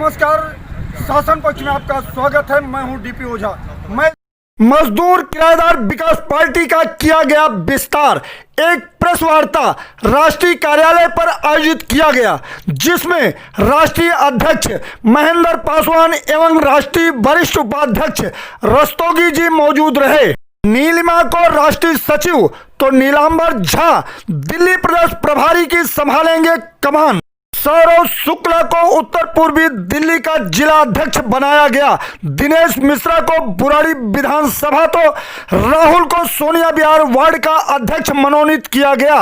नमस्कार, शासन पक्ष में आपका स्वागत है। मैं हूं डीपी ओझा। मैं मजदूर किराएदार विकास पार्टी का किया गया विस्तार। एक प्रेस वार्ता राष्ट्रीय कार्यालय पर आयोजित किया गया, जिसमें राष्ट्रीय अध्यक्ष महेंद्र पासवान एवं राष्ट्रीय वरिष्ठ उपाध्यक्ष रस्तोगी जी मौजूद रहे। नीलिमा को राष्ट्रीय सचिव तो नीलांबर झा दिल्ली प्रदेश प्रभारी की संभालेंगे कमान। सौरव शुक्ला को उत्तर पूर्वी दिल्ली का जिला अध्यक्ष बनाया गया। दिनेश मिश्रा को बुराड़ी विधानसभा तो राहुल को सोनिया विहार वार्ड का अध्यक्ष मनोनीत किया गया।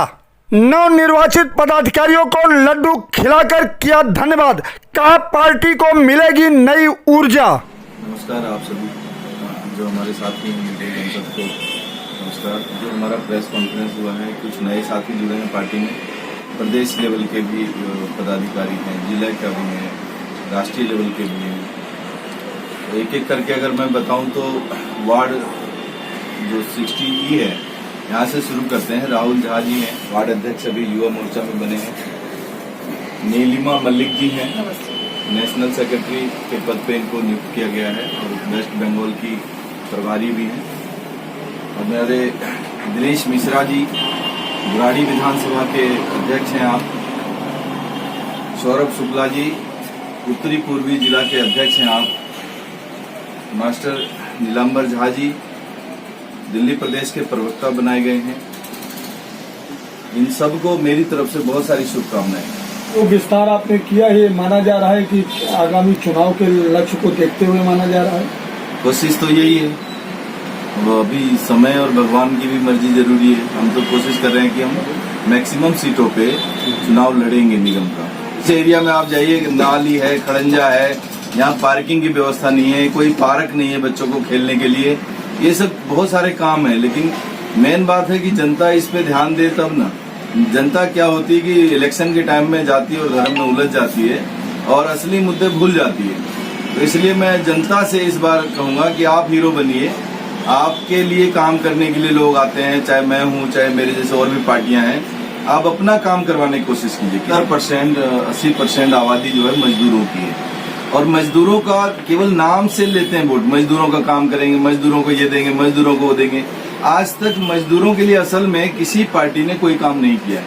नवनिर्वाचित पदाधिकारियों को लड्डू खिलाकर किया धन्यवाद। कहा पार्टी को मिलेगी नई ऊर्जा। नमस्कार आप सभी जो हमारे साथी हैं, सबको नमस्कार। जो हमारा प्रेस कॉन्फ्रेंस हुआ है, कुछ नए साथी जुड़े हैं पार्टी में। प्रदेश लेवल के भी पदाधिकारी हैं, जिला का भी है, राष्ट्रीय लेवल के भी हैं। तो एक एक करके अगर मैं बताऊं तो वार्ड जो 60E है, यहाँ से शुरू करते हैं। राहुल झा जी हैं, वार्ड अध्यक्ष अभी युवा मोर्चा में बने हैं। नीलिमा मलिक जी हैं, नेशनल सेक्रेटरी के पद पे इनको नियुक्त किया गया है और वेस्ट बंगाल की प्रभारी भी हैं। और मेरे दिनेश मिश्रा जी बुराड़ी विधानसभा के अध्यक्ष हैं आप। सौरभ शुक्ला जी उत्तरी पूर्वी जिला के अध्यक्ष हैं आप। मास्टर नीलांबर झा जी दिल्ली प्रदेश के प्रवक्ता बनाए गए हैं। इन सबको मेरी तरफ से बहुत सारी शुभकामनाएं। वो विस्तार आपने किया है, माना जा रहा है कि आगामी चुनाव के लक्ष्य को देखते हुए माना जा रहा है। कोशिश तो यही है, वो अभी समय और भगवान की भी मर्जी जरूरी है। हम तो कोशिश कर रहे हैं कि हम मैक्सिमम सीटों पे चुनाव लड़ेंगे निगम का। इस एरिया में आप जाइए, नाली है, खड़ंजा है, यहाँ पार्किंग की व्यवस्था नहीं है, कोई पार्क नहीं है बच्चों को खेलने के लिए। ये सब बहुत सारे काम है, लेकिन मेन बात है कि जनता इस पे ध्यान दे तब ना। जनता क्या होती है कि इलेक्शन के टाइम में जाती है और धर्म में उलझ जाती है और असली मुद्दे भूल जाती है। तो इसलिए मैं जनता से इस बार कहूंगा कि आप हीरो बनिए। आपके लिए काम करने के लिए लोग आते हैं, चाहे मैं हूं, चाहे मेरे जैसे और भी पार्टियां हैं। आप अपना काम करवाने की कोशिश कीजिए। 80% आबादी जो है मजदूरों की है और मजदूरों का केवल नाम से लेते हैं वोट। मजदूरों का काम करेंगे, मजदूरों को ये देंगे, मजदूरों को वो देंगे। आज तक मजदूरों के लिए असल में किसी पार्टी ने कोई काम नहीं किया है।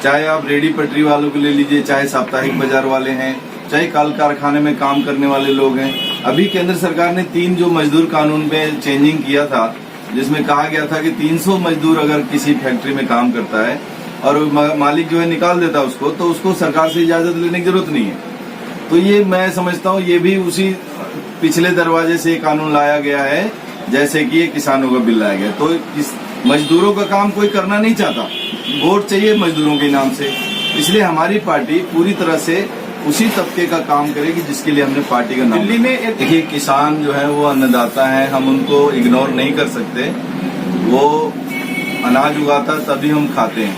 चाहे आप रेडी पटरी वालों को ले लीजिए, चाहे साप्ताहिक बाजार वाले हैं, चाहे कल कारखाने में काम करने वाले लोग हैं। अभी केंद्र सरकार ने 3 जो मजदूर कानून पे चेंजिंग किया था, जिसमें कहा गया था कि 300 मजदूर अगर किसी फैक्ट्री में काम करता है और मालिक जो है निकाल देता है उसको, तो उसको सरकार से इजाजत लेने की जरूरत नहीं है। तो ये मैं समझता हूँ ये भी उसी पिछले दरवाजे से कानून लाया गया है, जैसे कि ये किसानों का बिल लाया गया। तो इस मजदूरों का काम कोई करना नहीं चाहता, वोट चाहिए मजदूरों के नाम से। इसलिए हमारी पार्टी पूरी तरह से उसी तबके का काम करेगी जिसके लिए हमने पार्टी का नाम। दिल्ली में देखिए, किसान जो है वो अन्नदाता है, हम उनको इग्नोर नहीं कर सकते। वो अनाज उगाता तभी हम खाते हैं,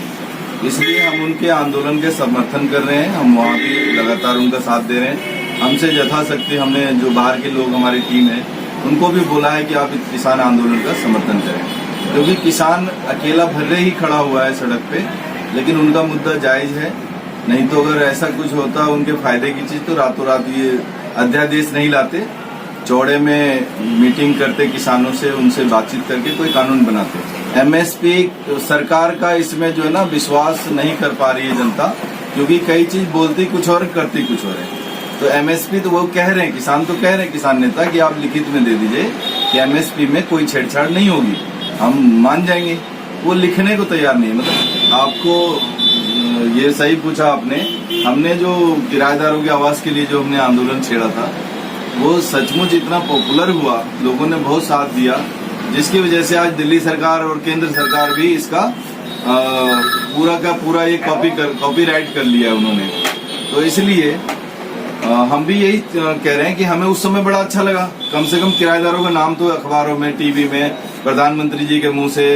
इसलिए हम उनके आंदोलन के समर्थन कर रहे हैं। हम वहाँ भी लगातार उनका साथ दे रहे हैं। हमसे यथाशक्ति हमने जो बाहर के लोग हमारी टीम है उनको भी बोला है कि आप इस किसान आंदोलन का समर्थन करें, क्योंकि किसान अकेला भर्रे ही खड़ा हुआ है सड़क पे, लेकिन उनका मुद्दा जायज है। नहीं तो अगर ऐसा कुछ होता उनके फायदे की चीज तो रातों रात ये अध्यादेश नहीं लाते, चौड़े में मीटिंग करते किसानों से, उनसे बातचीत करके कोई कानून बनाते। एमएसपी सरकार का इसमें जो है ना विश्वास नहीं कर पा रही है जनता, क्योंकि कई चीज बोलती कुछ और करती कुछ और है। तो एमएसपी तो वो कह रहे हैं, किसान तो कह रहे हैं, किसान नेता कि आप लिखित में दे दीजिए कि एमएसपी में कोई छेड़छाड़ नहीं होगी, हम मान जाएंगे। वो लिखने को तैयार नहीं। मतलब आपको ये सही पूछा आपने, हमने जो किराएदारों की आवाज के लिए जो हमने आंदोलन छेड़ा था वो सचमुच इतना पॉपुलर हुआ, लोगों ने बहुत साथ दिया, जिसकी वजह से आज दिल्ली सरकार और केंद्र सरकार भी इसका पूरा का पूरा ये कॉपीराइट कर लिया उन्होंने। तो इसलिए हम भी यही कह रहे हैं कि हमें उस समय बड़ा अच्छा लगा। कम से कम किराएदारों का नाम तो अखबारों में, टीवी में, प्रधानमंत्री जी के मुंह से,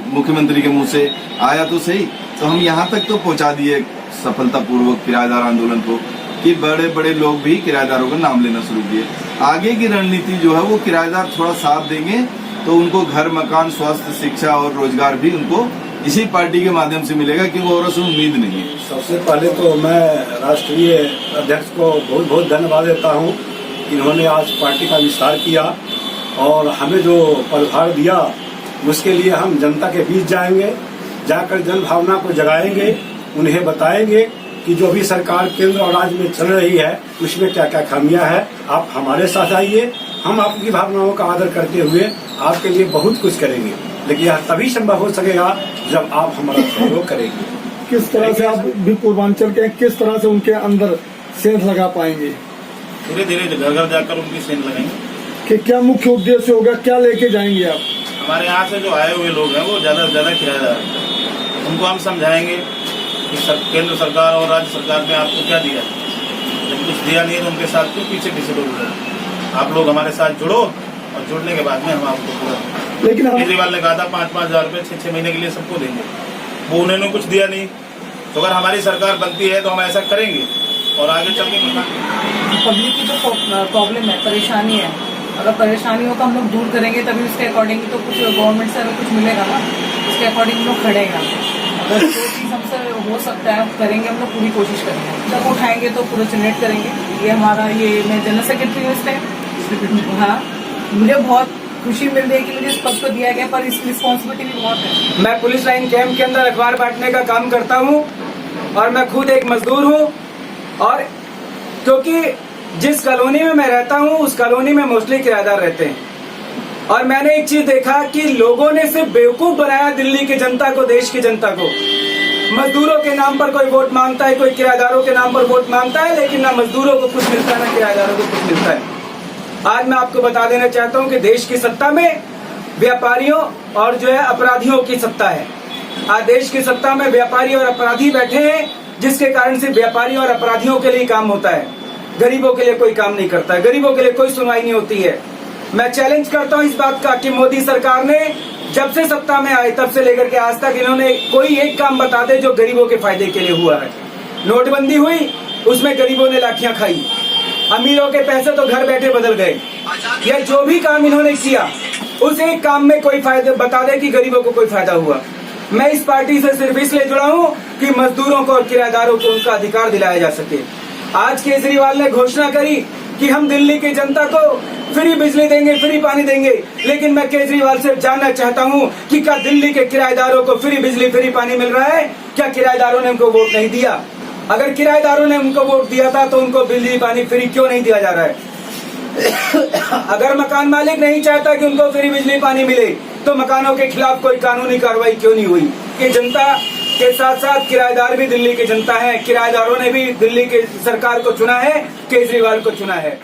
मुख्यमंत्री के मुंह से आया तो सही। तो हम यहाँ तक तो पहुंचा दिए सफलतापूर्वक किराएदार आंदोलन को कि बड़े बड़े लोग भी किराएदारों का नाम लेना शुरू किए। आगे की रणनीति जो है वो किराएदार थोड़ा साथ देंगे तो उनको घर, मकान, स्वास्थ्य, शिक्षा और रोजगार भी उनको इसी पार्टी के माध्यम से मिलेगा, क्योंकि औरों से उम्मीद नहीं है। सबसे पहले तो मैं राष्ट्रीय अध्यक्ष को बहुत बहुत धन्यवाद देता हूं। इन्होंने आज पार्टी का विस्तार किया और हमें जो पदभार दिया उसके लिए हम जनता के बीच जाएंगे, जाकर जन भावना को जगाएंगे, उन्हें बताएंगे कि जो भी सरकार केंद्र और राज्य में चल रही है उसमें क्या क्या खामियां है। आप हमारे साथ आइए, हम आपकी भावनाओं का आदर करते हुए आपके लिए बहुत कुछ करेंगे, लेकिन यह तभी संभव हो सकेगा जब आप हमारा सहयोग करेंगे। किस तरह से आप भी पूर्वांचल के किस तरह से उनके अंदर सेंध लगा पाएंगे? धीरे धीरे घर घर जाकर उनकी सेंध लगाएंगे कि क्या मुख्य उद्देश्य होगा, क्या लेके जाएंगे आप? हमारे यहाँ से जो आए हुए लोग हैं वो ज्यादा से ज्यादा किराएदार हैं। उनको हम समझाएंगे कि केंद्र सरकार और राज्य सरकार ने आपको क्या दिया, जब कुछ दिया नहीं है तो उनके साथ क्यों पीछे पीछे लोग। आप लोग हमारे साथ जुड़ो और जुड़ने के बाद में हम आपको पूरा, लेकिन केजरीवाल ने कहा था 5-5 हज़ार रुपये 6-6 महीने के लिए सबको देंगे, वो उन्होंने कुछ दिया नहीं। तो अगर हमारी सरकार बनती है तो हम ऐसा करेंगे और आगे चल के पब्लिक की जो प्रॉब्लम है, परेशानी है, अगर परेशानियों को हम लोग दूर करेंगे तभी उसके अकॉर्डिंग तो कुछ गवर्नमेंट से हमें कुछ मिलेगा ना, उसके अकॉर्डिंग हम लोग खड़ेगा। अगर जो चीज़ हमसे हो सकता है करेंगे, हम लोग पूरी कोशिश करेंगे। जब उठाएंगे तो पूरा जनरेट करेंगे। ये हमारा मैं जनरल सेक्रेटरी हूँ इस टाइम। हाँ, मुझे बहुत खुशी मिल रही है कि मुझे इस पद को दिया गया, पर इसकी रिस्पॉन्सिबिलिटी भी बहुत है। मैं पुलिस लाइन कैंप के अंदर अखबार बांटने का काम करता हूं और मैं खुद एक मजदूर हूं, और क्योंकि जिस कॉलोनी में मैं रहता हूं उस कॉलोनी में मोस्टली किराएदार रहते हैं, और मैंने एक चीज देखा कि लोगों ने सिर्फ बेवकूफ बनाया दिल्ली की जनता को, देश की जनता को। मजदूरों के नाम पर कोई वोट मांगता है, कोई किराएदारों के नाम पर वोट मांगता है, लेकिन ना मजदूरों को कुछ मिलता है ना किराएदारों को कुछ मिलता है। आज मैं आपको बता देना चाहता हूं कि देश की सत्ता में व्यापारियों और जो है अपराधियों की सत्ता है। आज देश की सत्ता में व्यापारी और अपराधी बैठे हैं, जिसके कारण से व्यापारी और अपराधियों के लिए काम होता है, गरीबों के लिए कोई काम नहीं करता है, गरीबों के लिए कोई सुनवाई नहीं होती है। मैं चैलेंज करता हूं इस बात का कि मोदी सरकार ने जब से सत्ता में आए तब से लेकर के आज तक इन्होंने कोई एक काम बता दे जो गरीबों के फायदे के लिए हुआ है। नोटबंदी हुई, उसमें गरीबों ने लाठियां खाई, अमीरों के पैसे तो घर बैठे बदल गए। या जो भी काम इन्होंने किया उस एक काम में कोई फायदा बता दे कि गरीबों को कोई फायदा हुआ। मैं इस पार्टी से सिर्फ इसलिए जुड़ा हूं कि मजदूरों को और किराएदारों को उनका अधिकार दिलाया जा सके। आज केजरीवाल ने घोषणा करी कि हम दिल्ली की जनता को फ्री बिजली देंगे, फ्री पानी देंगे, लेकिन मैं केजरीवाल से जानना चाहता हूं कि क्या दिल्ली के किराएदारों को फ्री बिजली फ्री पानी मिल रहा है? क्या किराएदारों ने उनको वोट नहीं दिया? अगर किराएदारों ने उनको वोट दिया था तो उनको बिजली पानी फ्री क्यों नहीं दिया जा रहा है? अगर मकान मालिक नहीं चाहता कि उनको फ्री बिजली पानी मिले तो मकानों के खिलाफ कोई कानूनी कार्रवाई क्यों नहीं हुई? कि जनता के साथ साथ किराएदार भी दिल्ली की जनता है, किराएदारों ने भी दिल्ली की सरकार को चुना है, केजरीवाल को चुना है।